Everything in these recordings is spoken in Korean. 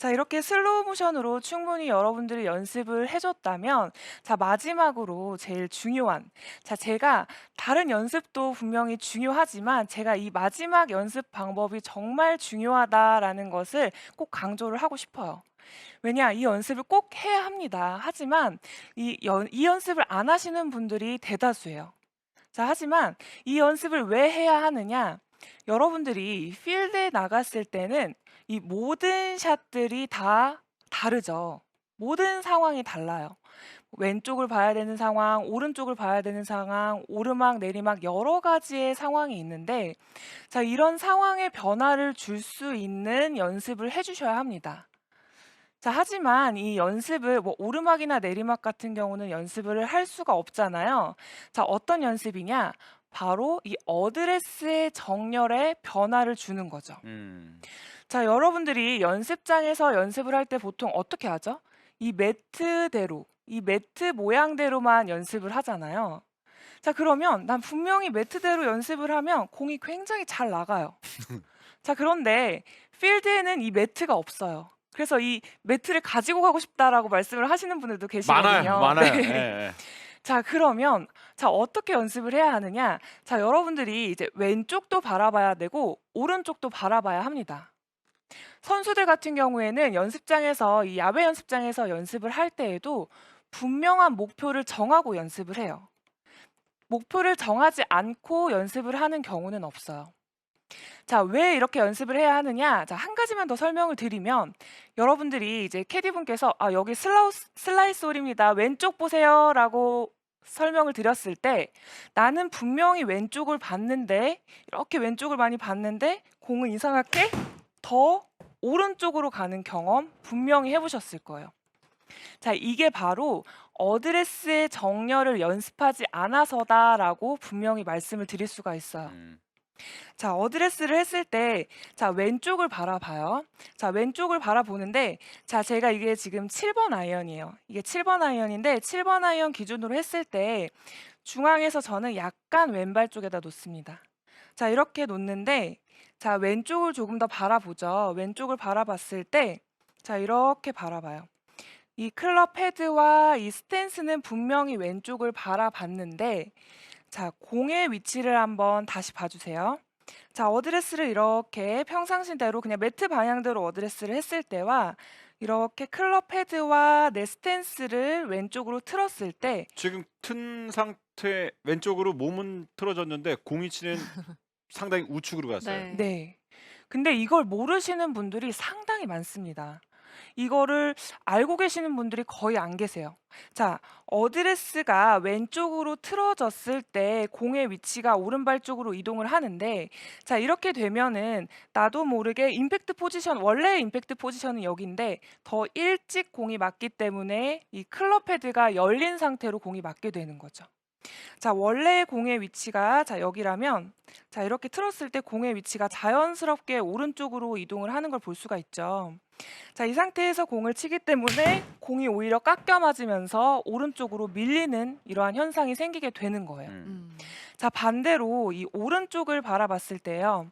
자, 이렇게 슬로우 모션으로 충분히 여러분들이 연습을 해줬다면, 자, 마지막으로 제일 중요한, 자, 제가 다른 연습도 분명히 중요하지만, 제가 이 마지막 연습 방법이 정말 중요하다라는 것을 꼭 강조를 하고 싶어요. 왜냐, 이 연습을 꼭 해야 합니다. 하지만 이 연습을 안 하시는 분들이 대다수예요. 자, 하지만 이 연습을 왜 해야 하느냐? 여러분들이 필드에 나갔을 때는 이 모든 샷들이 다 다르죠. 모든 상황이 달라요. 왼쪽을 봐야 되는 상황, 오른쪽을 봐야 되는 상황, 오르막, 내리막 여러 가지의 상황이 있는데, 자, 이런 상황의 변화를 줄 수 있는 연습을 해주셔야 합니다. 자, 하지만 이 연습을 뭐 오르막이나 내리막 같은 경우는 연습을 할 수가 없잖아요. 자, 어떤 연습이냐? 바로 이 어드레스의 정렬에 변화를 주는 거죠. 음. 자, 여러분들이 연습장에서 연습을 할 때 보통 어떻게 하죠? 이 매트대로, 이 매트 모양대로만 연습을 하잖아요. 자, 그러면 난 분명히 매트대로 연습을 하면 공이 굉장히 잘 나가요. 자, 그런데 필드에는 이 매트가 없어요. 그래서 이 매트를 가지고 가고 싶다라고 말씀을 하시는 분들도 많아요, 계시거든요. 많아요. 네. 예예. 자, 그러면 자, 어떻게 연습을 해야 하느냐? 자, 여러분들이 이제 왼쪽도 바라봐야 되고 오른쪽도 바라봐야 합니다. 선수들 같은 경우에는 연습장에서 이 야외 연습장에서 연습을 할 때에도 분명한 목표를 정하고 연습을 해요. 목표를 정하지 않고 연습을 하는 경우는 없어요. 자, 왜 이렇게 연습을 해야 하느냐? 자, 한 가지만 더 설명을 드리면 여러분들이 이제 캐디분께서 여기 슬라이스 홀입니다. 왼쪽 보세요라고 설명을 드렸을 때 나는 분명히 왼쪽을 봤는데 이렇게 왼쪽을 많이 봤는데 공은 이상하게 더 오른쪽으로 가는 경험 분명히 해보셨을 거예요. 자, 이게 바로 어드레스의 정렬을 연습하지 않아서다라고 분명히 말씀을 드릴 수가 있어요. 음. 자, 어드레스를 했을 때, 자, 왼쪽을 바라봐요. 자, 왼쪽을 바라보는데, 자, 제가 이게 지금 7번 아이언이에요. 이게 7번 아이언인데, 7번 아이언 기준으로 했을 때, 중앙에서 저는 약간 왼발 쪽에다 놓습니다. 자, 이렇게 놓는데, 자, 왼쪽을 조금 더 바라보죠. 왼쪽을 바라봤을 때, 자, 이렇게 바라봐요. 이 클럽 헤드와 이 스탠스는 분명히 왼쪽을 바라봤는데, 자, 공의 위치를 한번 다시 봐주세요. 자, 어드레스를 이렇게 평상시대로 그냥 매트 방향대로 어드레스를 했을 때와 이렇게 클럽 헤드와 내 스탠스를 왼쪽으로 틀었을 때 지금 튼 상태 왼쪽으로 몸은 틀어졌는데 공이치는 상당히 우측으로 갔어요. 네. 네. 근데 이걸 모르시는 분들이 상당히 많습니다. 이거를 알고 계시는 분들이 거의 안 계세요. 자, 어드레스가 왼쪽으로 틀어졌을 때 공의 위치가 오른발 쪽으로 이동을 하는데, 자, 이렇게 되면은 나도 모르게 임팩트 포지션, 원래 임팩트 포지션은 여기인데 더 일찍 공이 맞기 때문에 이 클럽 헤드가 열린 상태로 공이 맞게 되는 거죠. 자, 원래의 공의 위치가 자, 여기라면 자, 이렇게 틀었을 때 공의 위치가 자연스럽게 오른쪽으로 이동을 하는 걸 볼 수가 있죠. 자, 이 상태에서 공을 치기 때문에 공이 오히려 깎여 맞으면서 오른쪽으로 밀리는 이러한 현상이 생기게 되는 거예요. 음. 자, 반대로 이 오른쪽을 바라봤을 때요.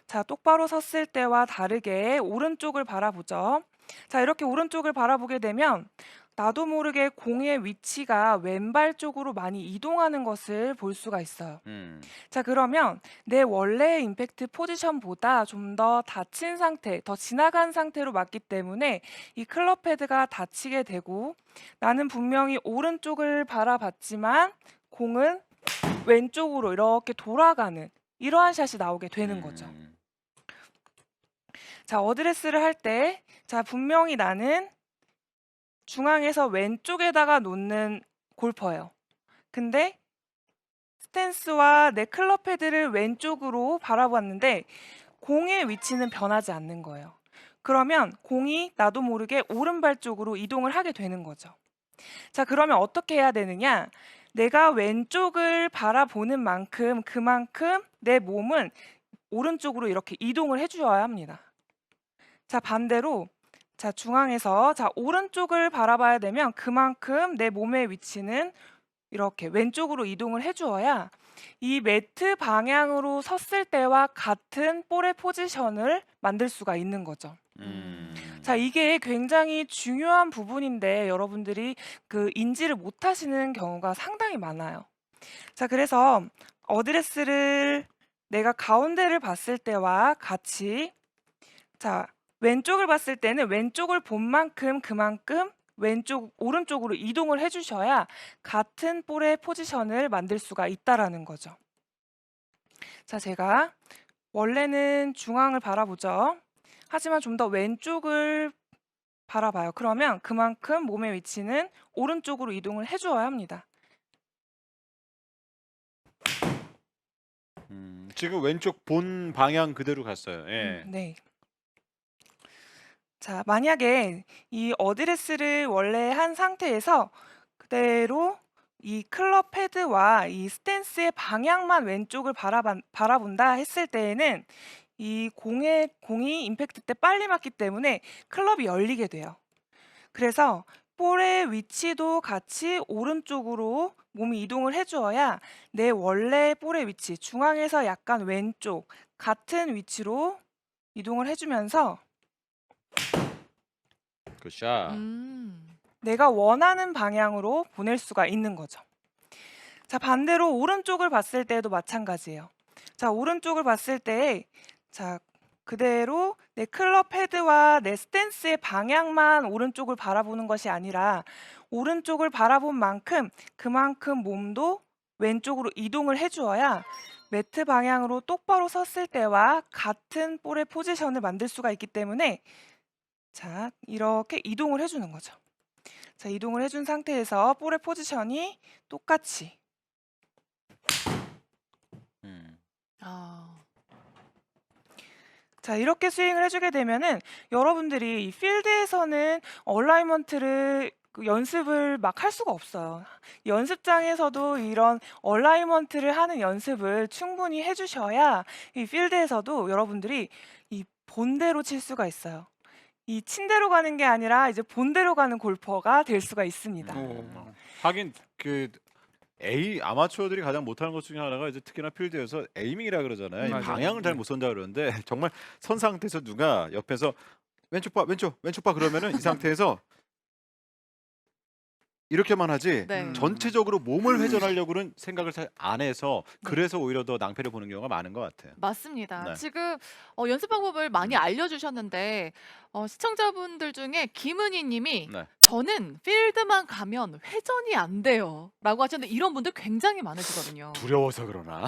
자, 똑바로 섰을 때와 다르게 오른쪽을 바라보죠. 자, 이렇게 오른쪽을 바라보게 되면 나도 모르게 공의 위치가 왼발 쪽으로 많이 이동하는 것을 볼 수가 있어요. 음. 자, 그러면 내 원래의 임팩트 포지션보다 좀 더 닫힌 상태, 더 지나간 상태로 맞기 때문에 이 클럽 헤드가 닫히게 되고 나는 분명히 오른쪽을 바라봤지만 공은 왼쪽으로 이렇게 돌아가는 이러한 샷이 나오게 되는 거죠. 음. 자, 어드레스를 할 때, 자, 분명히 나는 중앙에서 왼쪽에다가 놓는 골퍼예요. 근데 스탠스와 내 클럽 헤드를 왼쪽으로 바라봤는데 공의 위치는 변하지 않는 거예요. 그러면 공이 나도 모르게 오른발 쪽으로 이동을 하게 되는 거죠. 자, 그러면 어떻게 해야 되느냐? 내가 왼쪽을 바라보는 만큼 그만큼 내 몸은 오른쪽으로 이렇게 이동을 해주어야 합니다. 자, 반대로 자, 중앙에서 자, 오른쪽을 바라봐야 되면 그만큼 내 몸의 위치는 이렇게 왼쪽으로 이동을 해주어야 이 매트 방향으로 섰을 때와 같은 볼의 포지션을 만들 수가 있는 거죠. 음. 자, 이게 굉장히 중요한 부분인데 여러분들이 그 인지를 못하시는 경우가 상당히 많아요. 자, 그래서 어드레스를 내가 가운데를 봤을 때와 같이, 자, 왼쪽을 봤을 때는 왼쪽을 본 만큼 그만큼 오른쪽으로 이동을 해주셔야 같은 볼의 포지션을 만들 수가 있다라는 거죠. 자, 제가 원래는 중앙을 바라보죠. 하지만 좀 더 왼쪽을 바라봐요. 그러면 그만큼 몸의 위치는 오른쪽으로 이동을 해주어야 합니다. 지금 왼쪽 본 방향 그대로 갔어요. 예. 네. 자, 만약에 이 어드레스를 원래 한 상태에서 그대로 이 클럽 헤드와 이 스탠스의 방향만 왼쪽을 바라본다 했을 때에는 이 공이 임팩트 때 빨리 맞기 때문에 클럽이 열리게 돼요. 그래서 볼의 위치도 같이 오른쪽으로 몸이 이동을 해주어야 내 원래 볼의 위치, 중앙에서 약간 왼쪽 같은 위치로 이동을 해주면서 굿샷. 내가 원하는 방향으로 보낼 수가 있는 거죠. 자, 반대로 오른쪽을 봤을 때도 마찬가지예요. 자, 오른쪽을 봤을 때, 자, 그대로 내 클럽 헤드와 내 스탠스의 방향만 오른쪽을 바라보는 것이 아니라 오른쪽을 바라본 만큼 그만큼 몸도 왼쪽으로 이동을 해주어야 매트 방향으로 똑바로 섰을 때와 같은 볼의 포지션을 만들 수가 있기 때문에, 자, 이렇게 이동을 해주는 거죠. 자, 이동을 해준 상태에서 볼의 포지션이 똑같이. 아. 자, 이렇게 스윙을 해주게 되면은 여러분들이 이 필드에서는 얼라이먼트를 연습을 막 할 수가 없어요. 연습장에서도 이런 얼라이먼트를 하는 연습을 충분히 해주셔야 이 필드에서도 여러분들이 이 본대로 칠 수가 있어요. 이 친대로 가는 게 아니라 이제 본대로 가는 골퍼가 될 수가 있습니다. 하긴 그 아마추어들이 가장 못하는 것 중에 하나가 이제 특히나 필드에서 에이밍이라 그러잖아요. 이 맞아요. 방향을 잘 못 선다 그러는데 정말 선 상태에서 누가 옆에서 왼쪽 봐, 왼쪽 봐 그러면은 이 상태에서 이렇게만 하지 네. 전체적으로 몸을 회전하려고는 생각을 잘 안 해서 그래서 오히려 더 낭패를 보는 경우가 많은 것 같아요. 맞습니다. 네. 지금 연습 방법을 많이 알려주셨는데 시청자분들 중에 김은희 님이 네. 저는 필드만 가면 회전이 안 돼요 라고 하셨는데 이런 분들 굉장히 많으시거든요. 두려워서 그러나.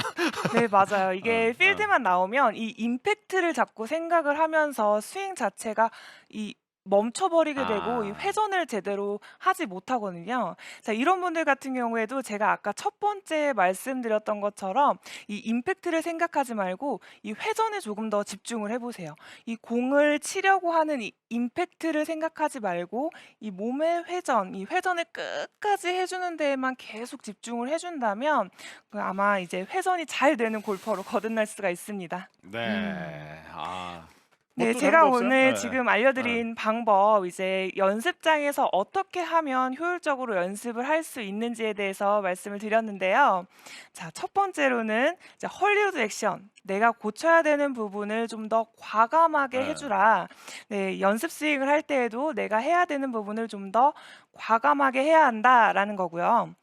네, 맞아요. 이게 어. 필드만 나오면 이 임팩트를 자꾸 생각을 하면서 스윙 자체가 이 멈춰버리게 되고 이 아. 회전을 제대로 하지 못하거든요. 자, 이런 분들 같은 경우에도 제가 아까 첫 번째 말씀드렸던 것처럼 이 임팩트를 생각하지 말고 이 회전에 조금 더 집중을 해보세요. 이 공을 치려고 하는 이 임팩트를 생각하지 말고 이 몸의 회전, 이 회전을 끝까지 해주는 데에만 계속 집중을 해준다면 아마 이제 회전이 잘 되는 골퍼로 거듭날 수가 있습니다. 네. 아. 네, 뭐또 제가 다른 거 없어요? 오늘 네. 지금 알려드린 방법, 이제 연습장에서 어떻게 하면 효율적으로 연습을 할 수 있는지에 대해서 말씀을 드렸는데요. 자, 첫 번째로는 이제 헐리우드 액션, 내가 고쳐야 되는 부분을 좀 더 과감하게 네. 해주라. 네, 연습 스윙을 할 때에도 내가 해야 되는 부분을 좀 더 과감하게 해야 한다라는 거고요.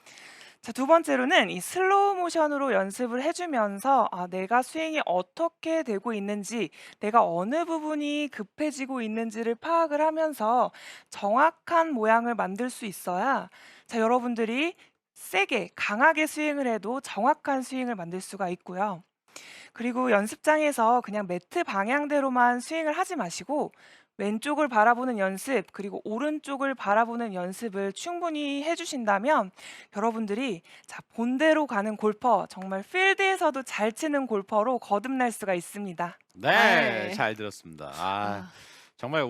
자, 두 번째로는 이 슬로우 모션으로 연습을 해주면서 내가 스윙이 어떻게 되고 있는지, 내가 어느 부분이 급해지고 있는지를 파악을 하면서 정확한 모양을 만들 수 있어야, 자, 여러분들이 세게, 강하게 스윙을 해도 정확한 스윙을 만들 수가 있고요. 그리고 연습장에서 그냥 매트 방향대로만 스윙을 하지 마시고 왼쪽을 바라보는 연습, 그리고 오른쪽을 바라보는 연습을 충분히 해주신다면 여러분들이 자, 본대로 가는 골퍼, 정말 필드에서도 잘 치는 골퍼로 거듭날 수가 있습니다. 네, 네. 잘 들었습니다. 아. 정말